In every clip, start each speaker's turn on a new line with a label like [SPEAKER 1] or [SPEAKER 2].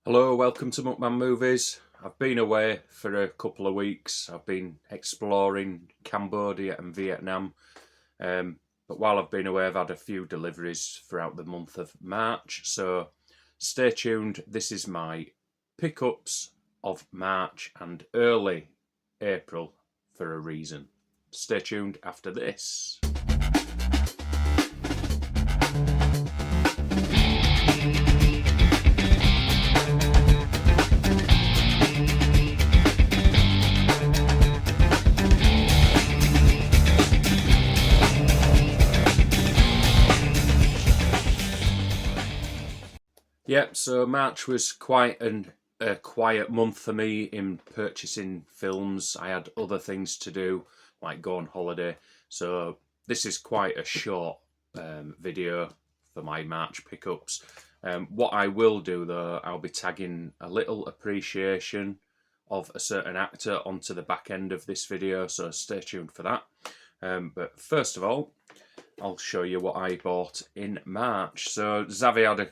[SPEAKER 1] Hello, welcome to Mukbang Movies. I've been away for a couple of weeks. I've been exploring Cambodia and Vietnam. But while I've been away, I've had a few deliveries throughout the month of March. So stay tuned. This is my pickups of March and early April for a reason. Stay tuned after this. Yep, so March was quite a quiet month for me in purchasing films. I had other things to do, like go on holiday. So this is quite a short video for my March pickups. What I will do though, I'll be tagging a little appreciation of a certain actor onto the back end of this video, so stay tuned for that. But first of all, I'll show you what I bought in March. So Xavi had a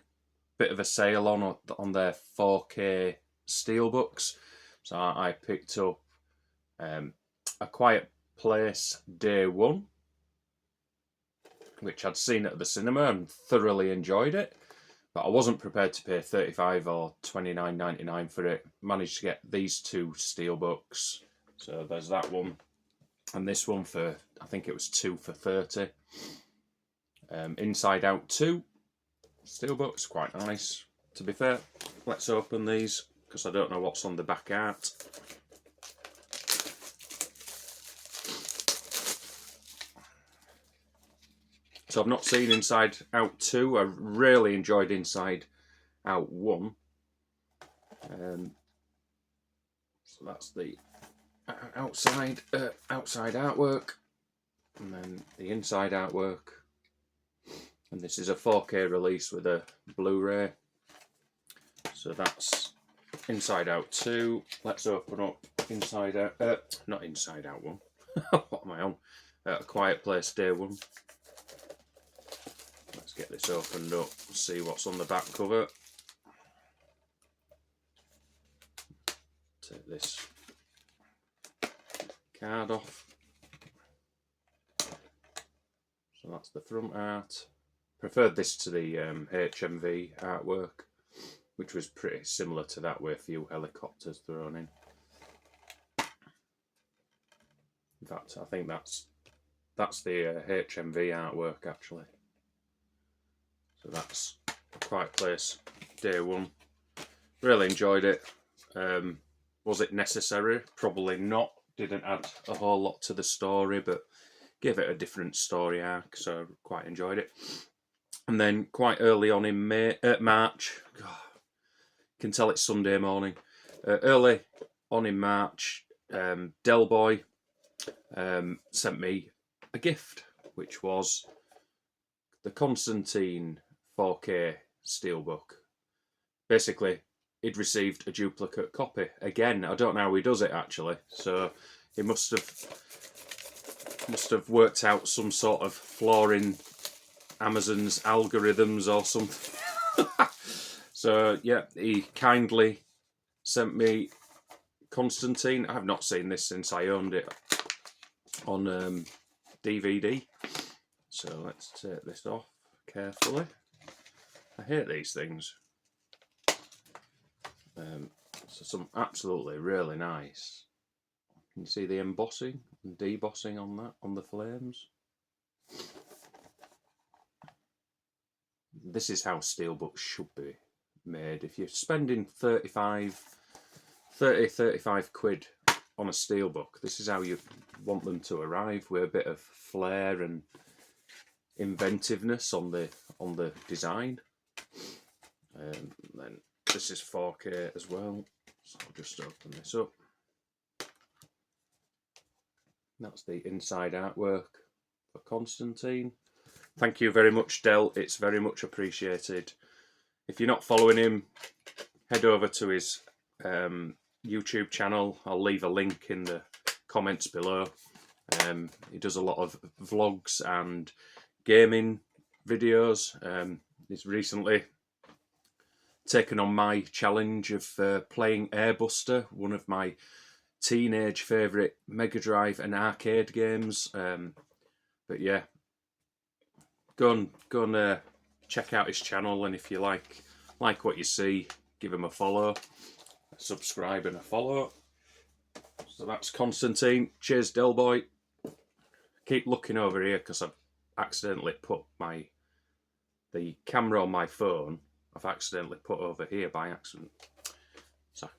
[SPEAKER 1] bit of a sale on their 4K steelbooks, so I picked up A Quiet Place Day 1, which I'd seen at the cinema and thoroughly enjoyed it, but I wasn't prepared to pay $35 or $29.99 for it. Managed to get these two steelbooks, so there's that one and this one for, I think it was 2 for $30. Inside Out 2 steelbooks, quite nice. To be fair, let's open these because I don't know what's on the back art. So I've not seen Inside Out 2. I really enjoyed Inside Out 1. So that's the outside artwork, and then the inside artwork. And this is a 4K release with a Blu-ray. So that's Inside Out 2. Let's open up Inside Out, not Inside Out 1. What am I on? A Quiet Place Day 1. Let's get this opened up and see what's on the back cover. Take this card off. So that's the front art. Preferred this to the HMV artwork, which was pretty similar to that with a few helicopters thrown in. In fact, I think that's the HMV artwork actually. So that's A Quiet Place Day 1. Really enjoyed it. Was it necessary? Probably not. Didn't add a whole lot to the story, but gave it a different story arc, so quite enjoyed it. And then quite early on in March, God, can tell it's Sunday morning. Early on in March, Del Boy sent me a gift, which was the Constantine 4K steelbook. Basically, he'd received a duplicate copy. Again, I don't know how he does it actually. So he must have worked out some sort of flaw in Amazon's algorithms or something. So yeah, he kindly sent me Constantine. I've not seen this since I owned it on DVD. So let's take this off carefully. I hate these things. So some absolutely really nice. Can you see the embossing and debossing on that, on the flames? This is how steelbooks should be made. If you're spending 35 quid on a steelbook, this is how you want them to arrive, with a bit of flair and inventiveness on the design. Then this is 4K as well, so I'll just open this up. That's the inside artwork for Constantine. Thank you very much, Del. It's very much appreciated. If you're not following him, head over to his YouTube channel. I'll leave a link in the comments below. He does a lot of vlogs and gaming videos. He's recently taken on my challenge of playing Airbuster, one of my teenage favourite Mega Drive and arcade games. But yeah, go and check out his channel, and if you like what you see, give him a follow, a subscribe and a follow. So that's Constantine. Cheers, Delboy. Keep looking over here because I've accidentally put the camera on my phone. I've accidentally put over here by accident. So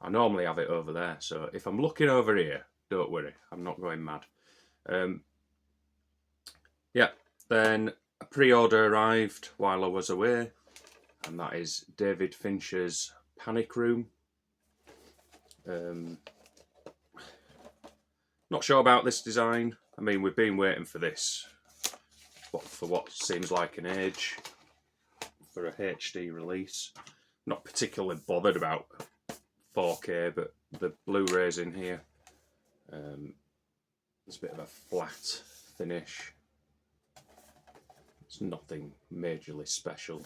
[SPEAKER 1] I normally have it over there. So if I'm looking over here, don't worry, I'm not going mad. Yeah, then a pre-order arrived while I was away, and that is David Fincher's Panic Room. Not sure about this design. I mean, we've been waiting for this for what seems like an age for a HD release. Not particularly bothered about 4K, but the Blu-rays in here, it's a bit of a flat finish. It's nothing majorly special.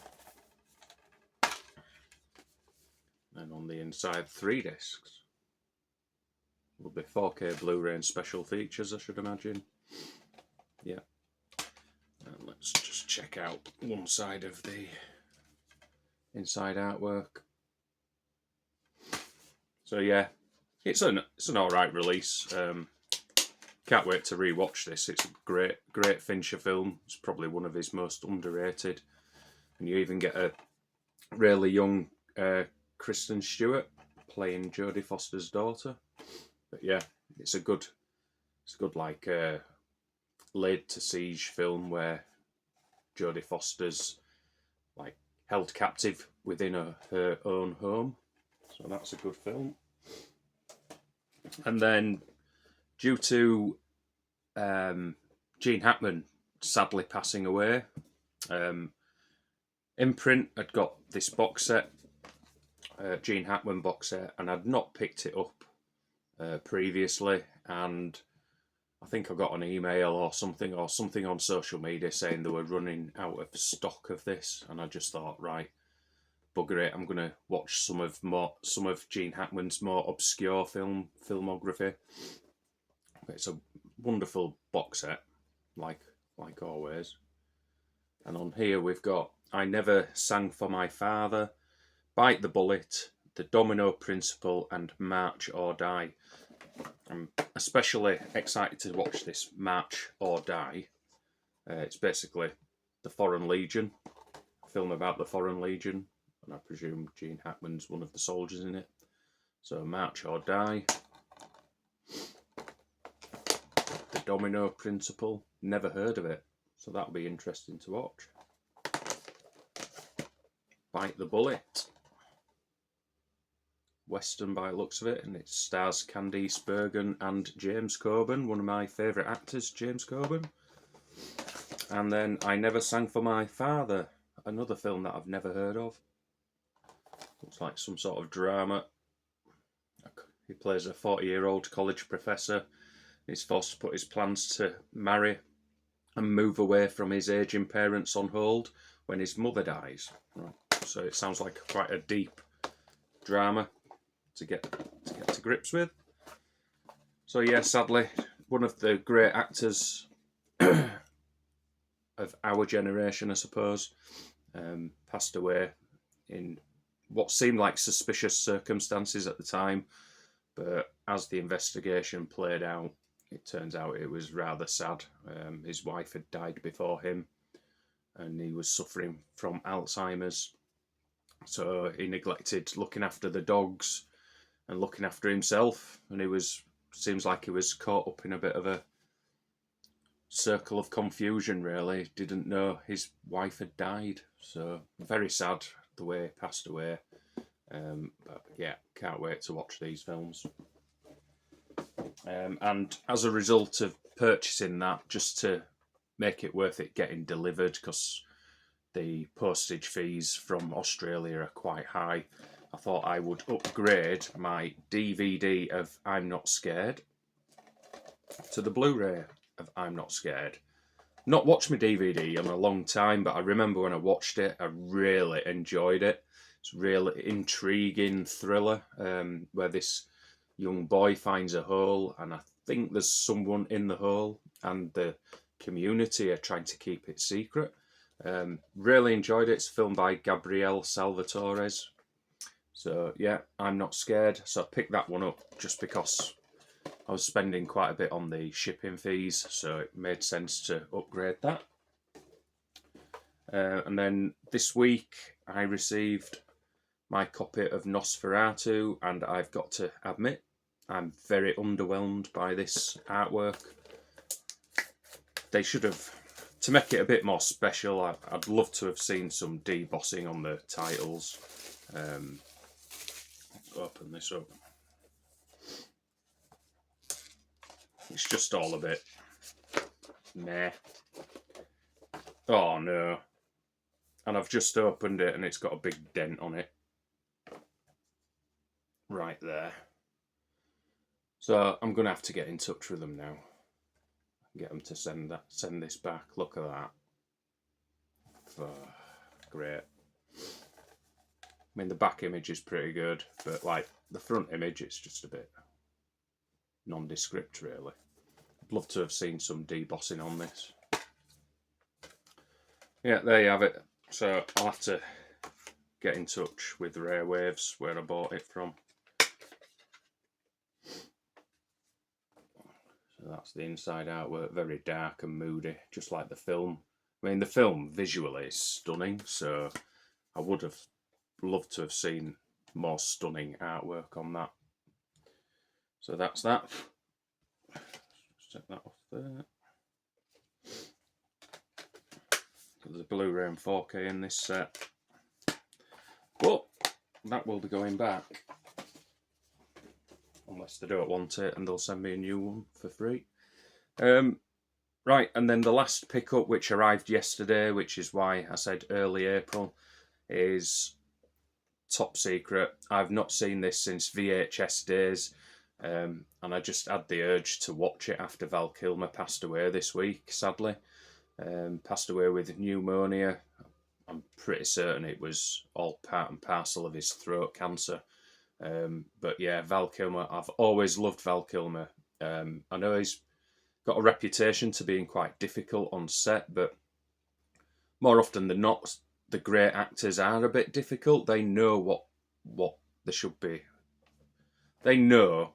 [SPEAKER 1] And on the inside, 3 discs. Will be 4K Blu-ray and special features, I should imagine. Yeah. And let's just check out one side of the inside artwork. So yeah, it's an alright release. Can't wait to rewatch this. It's a great Fincher film. It's probably one of his most underrated. And you even get a really young Kristen Stewart playing Jodie Foster's daughter. But yeah, it's a good like laid to siege film where Jodie Foster's like held captive within her own home. So that's a good film. And then, due to Gene Hackman sadly passing away, Imprint had got this box set, Gene Hackman box set, and I'd not picked it up previously, and I think I got an email or something on social media saying they were running out of stock of this, and I just thought, right, bugger it, I'm gonna watch some of Gene Hackman's more obscure filmography. It's a wonderful box set, like always. And on here we've got I Never Sang for My Father, Bite the Bullet, The Domino Principle, and March or Die. I'm especially excited to watch this March or Die. It's basically the Foreign Legion, a film about the Foreign Legion, and I presume Gene Hackman's one of the soldiers in it. So March or Die. The Domino Principle, never heard of it, so that'll be interesting to watch. Bite the Bullet, Western by the looks of it, and it stars Candice Bergen and James Coburn, one of my favourite actors, James Coburn. And then I Never Sang for My Father, another film that I've never heard of. Looks like some sort of drama. He plays a 40-year-old college professor. He's forced to put his plans to marry and move away from his aging parents on hold when his mother dies. Right. So it sounds like quite a deep drama to get to grips with. So yeah, sadly, one of the great actors of our generation, I suppose, passed away in what seemed like suspicious circumstances at the time, but as the investigation played out, it turns out it was rather sad. His wife had died before him, and he was suffering from Alzheimer's. So he neglected looking after the dogs and looking after himself, and seems like he was caught up in a bit of a circle of confusion, really. Didn't know his wife had died. So very sad the way he passed away. But yeah, can't wait to watch these films. And as a result of purchasing that, just to make it worth it getting delivered, because the postage fees from Australia are quite high, I thought I would upgrade my DVD of I'm Not Scared to the Blu-ray of I'm Not Scared. Not watched my DVD in a long time, but I remember when I watched it, I really enjoyed it. It's a real intriguing thriller where this young boy finds a hole, and I think there's someone in the hole, and the community are trying to keep it secret. Really enjoyed it. It's filmed by Gabriel Salvatores. So yeah, I'm not scared. So I picked that one up just because I was spending quite a bit on the shipping fees, so it made sense to upgrade that. And then this week I received my copy of Nosferatu, and I've got to admit I'm very underwhelmed by this artwork. They should have, to make it a bit more special, I'd love to have seen some debossing on the titles. Open this up. It's just all a bit meh. Oh no. And I've just opened it and it's got a big dent on it. Right there. So I'm going to have to get in touch with them now. Get them to send this back. Look at that. Oh, great. I mean, the back image is pretty good, but like the front image, it's just a bit nondescript, really. I'd love to have seen some debossing on this. Yeah, there you have it. So I'll have to get in touch with Rare Waves, where I bought it from. So that's the inside artwork, very dark and moody, just like the film. I mean, the film visually is stunning, so I would have loved to have seen more stunning artwork on that. So that's that. Just take that off there. There's a Blu-ray and 4K in this set, but that will be going back unless they don't want it and they'll send me a new one for free. Right, and then the last pickup, which arrived yesterday, which is why I said early April, is Top Secret. I've not seen this since VHS days, and I just had the urge to watch it after Val Kilmer passed away this week, sadly. Passed away with pneumonia. I'm pretty certain it was all part and parcel of his throat cancer. But yeah, Val Kilmer, I've always loved Val Kilmer. I know he's got a reputation to being quite difficult on set, but more often than not, the great actors are a bit difficult. They know what they should be. They know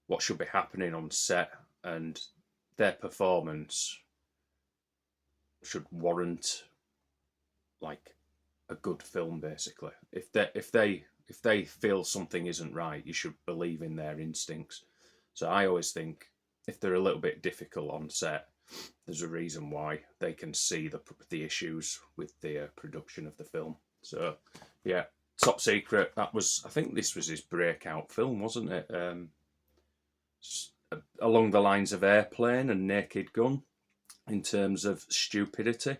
[SPEAKER 1] what should be happening on set, and their performance should warrant like a good film, basically. If they feel something isn't right, you should believe in their instincts. So I always think if they're a little bit difficult on set, there's a reason why. They can see the issues with the production of the film. So yeah, Top Secret, that was, I think this was his breakout film, wasn't it? Along the lines of Airplane and Naked Gun in terms of stupidity.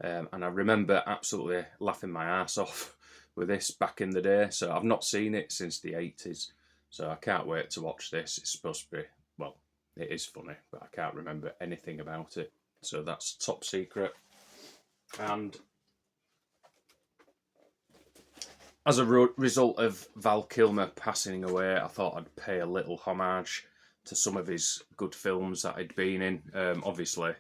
[SPEAKER 1] And I remember absolutely laughing my ass off with this back in the day. So I've not seen it since the 80s. So I can't wait to watch this. It's supposed to be, well, it is funny, but I can't remember anything about it. So that's Top Secret. And as a result of Val Kilmer passing away, I thought I'd pay a little homage to some of his good films that I'd been in. Obviously,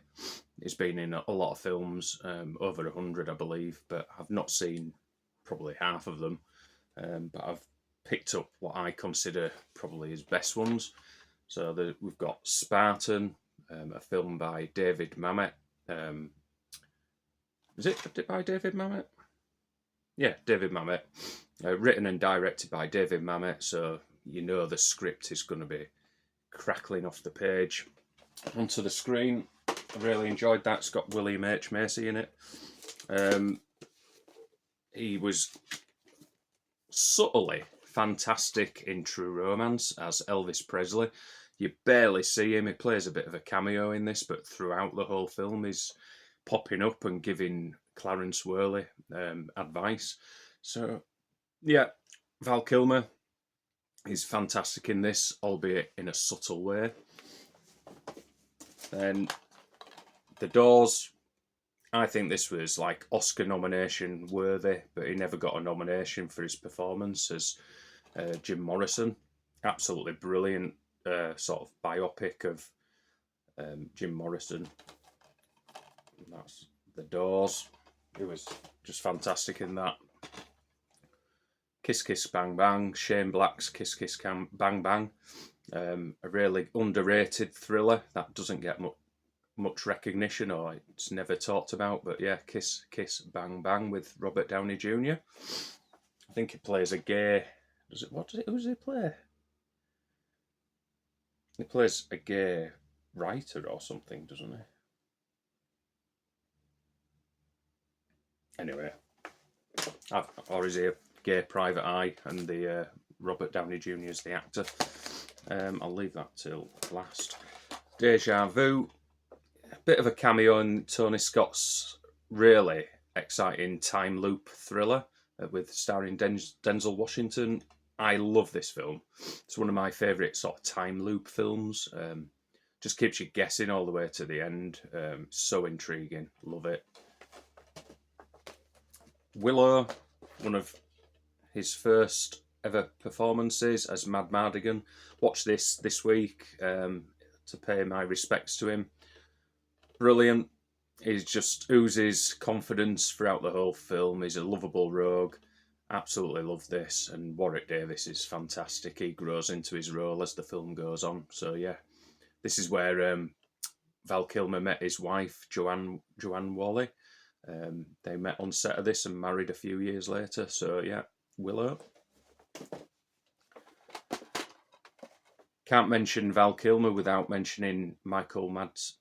[SPEAKER 1] he's been in a lot of films, over 100, I believe, but I've not seen probably half of them. But I've picked up what I consider probably his best ones. So we've got Spartan, a film by David Mamet. Is it by David Mamet? Yeah, David Mamet. Written and directed by David Mamet, so you know the script is going to be crackling off the page onto the screen. I really enjoyed that. It's got William H. Macy in it. He was subtly fantastic in True Romance as Elvis Presley. You barely see him. He plays a bit of a cameo in this, but throughout the whole film he's popping up and giving Clarence Worley advice. So yeah, Val Kilmer is fantastic in this, albeit in a subtle way. Then The Doors, I think this was like Oscar nomination worthy, but he never got a nomination for his performance as Jim Morrison. Absolutely brilliant sort of biopic of Jim Morrison. And that's The Doors. It was just fantastic in that. Kiss Kiss Bang Bang, Shane Black's Kiss Kiss Bang Bang. A really underrated thriller that doesn't get much recognition, or it's never talked about. But yeah, Kiss Kiss Bang Bang with Robert Downey Jr. I think he plays a gay. Who does he play? He plays a gay writer or something, doesn't he? Anyway, or is he a gay private eye and the Robert Downey Jr. is the actor? I'll leave that till last. Deja Vu, a bit of a cameo in Tony Scott's really exciting time loop thriller with starring Denzel Washington. I love this film. It's one of my favourite sort of time loop films. Just keeps you guessing all the way to the end. So intriguing. Love it. Willow, one of his first ever performances as Mad Mardigan. Watched this week to pay my respects to him. Brilliant. He just oozes confidence throughout the whole film. He's a lovable rogue. Absolutely love this. And Warwick Davis is fantastic. He grows into his role as the film goes on. So yeah, this is where Val Kilmer met his wife, Joanne Wally. They met on set of this and married a few years later. So yeah, Willow. Can't mention Val Kilmer without mentioning Michael Mann's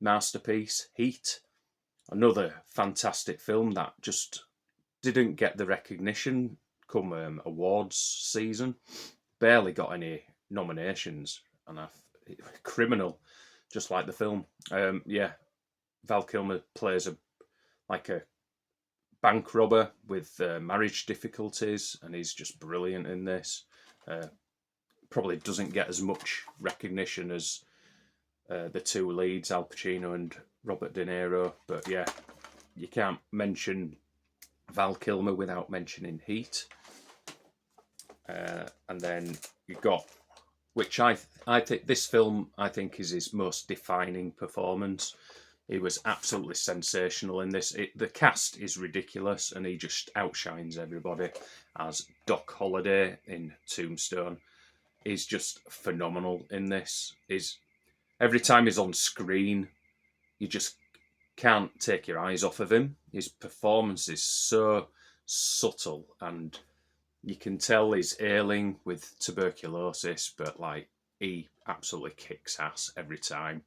[SPEAKER 1] masterpiece, Heat. Another fantastic film that just didn't get the recognition come awards season. Barely got any nominations, and criminal, just like the film. Yeah, Val Kilmer plays a bank robber with marriage difficulties, and he's just brilliant in this. Probably doesn't get as much recognition as the two leads, Al Pacino and Robert De Niro, but yeah, you can't mention Val Kilmer without mentioning Heat. And then you've got, which I think this film, I think, is his most defining performance. He was absolutely sensational in this. The cast is ridiculous, and he just outshines everybody as Doc Holliday in Tombstone. He's just phenomenal in this. Every time he's on screen, you just can't take your eyes off of him. His performance is so subtle, and you can tell he's ailing with tuberculosis, but like, he absolutely kicks ass every time.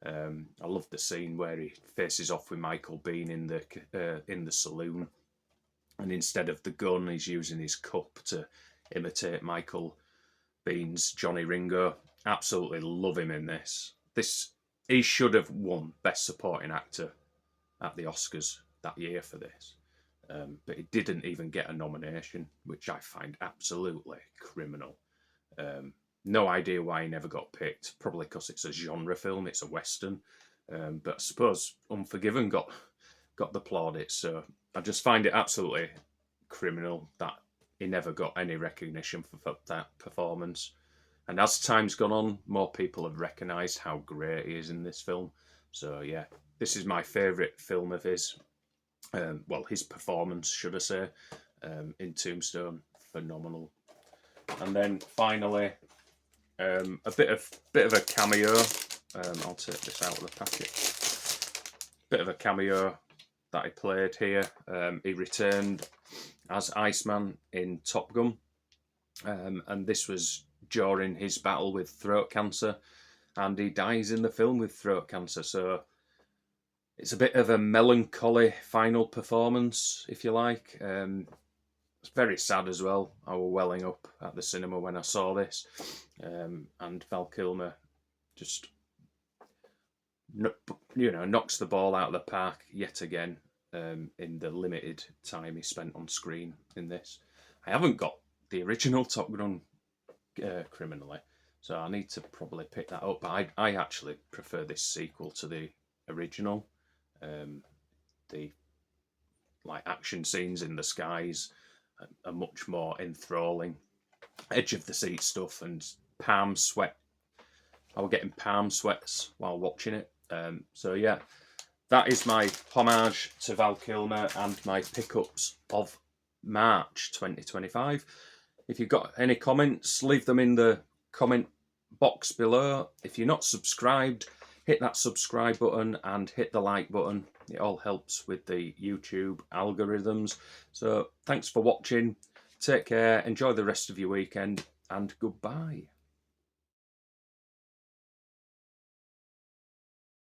[SPEAKER 1] I love the scene where he faces off with Michael Biehn in the saloon, and instead of the gun, he's using his cup to imitate Michael Bihn's Johnny Ringo. Absolutely love him in this. He should have won Best Supporting Actor at the Oscars that year for this, but he didn't even get a nomination, which I find absolutely criminal. No idea why he never got picked. Probably because it's a genre film, it's a western. But I suppose Unforgiven got the plaudits. So I just find it absolutely criminal that he never got any recognition for that performance. And as time's gone on, more people have recognised how great he is in this film. So yeah, this is my favourite film of his. Well, his performance, should I say, in Tombstone, phenomenal. And then finally, a bit of a cameo. I'll take this out of the packet. Bit of a cameo that he played here. He returned as Iceman in Top Gun, and this was during his battle with throat cancer, and he dies in the film with throat cancer. So it's a bit of a melancholy final performance, if you like. It's very sad as well. I was welling up at the cinema when I saw this. And Val Kilmer just, knocks the ball out of the park yet again in the limited time he spent on screen in this. I haven't got the original Top Gun criminally, So I need to probably pick that up. But I actually prefer this sequel to the original. The like action scenes in the skies are much more enthralling. Edge of the seat stuff and palm sweat. I was getting palm sweats while watching it. So yeah, that is my homage to Val Kilmer and my pickups of March 2025. If you've got any comments, leave them in the comment box below. If you're not subscribed, hit that subscribe button and hit the like button. It all helps with the YouTube algorithms. So thanks for watching. Take care, enjoy the rest of your weekend, and goodbye.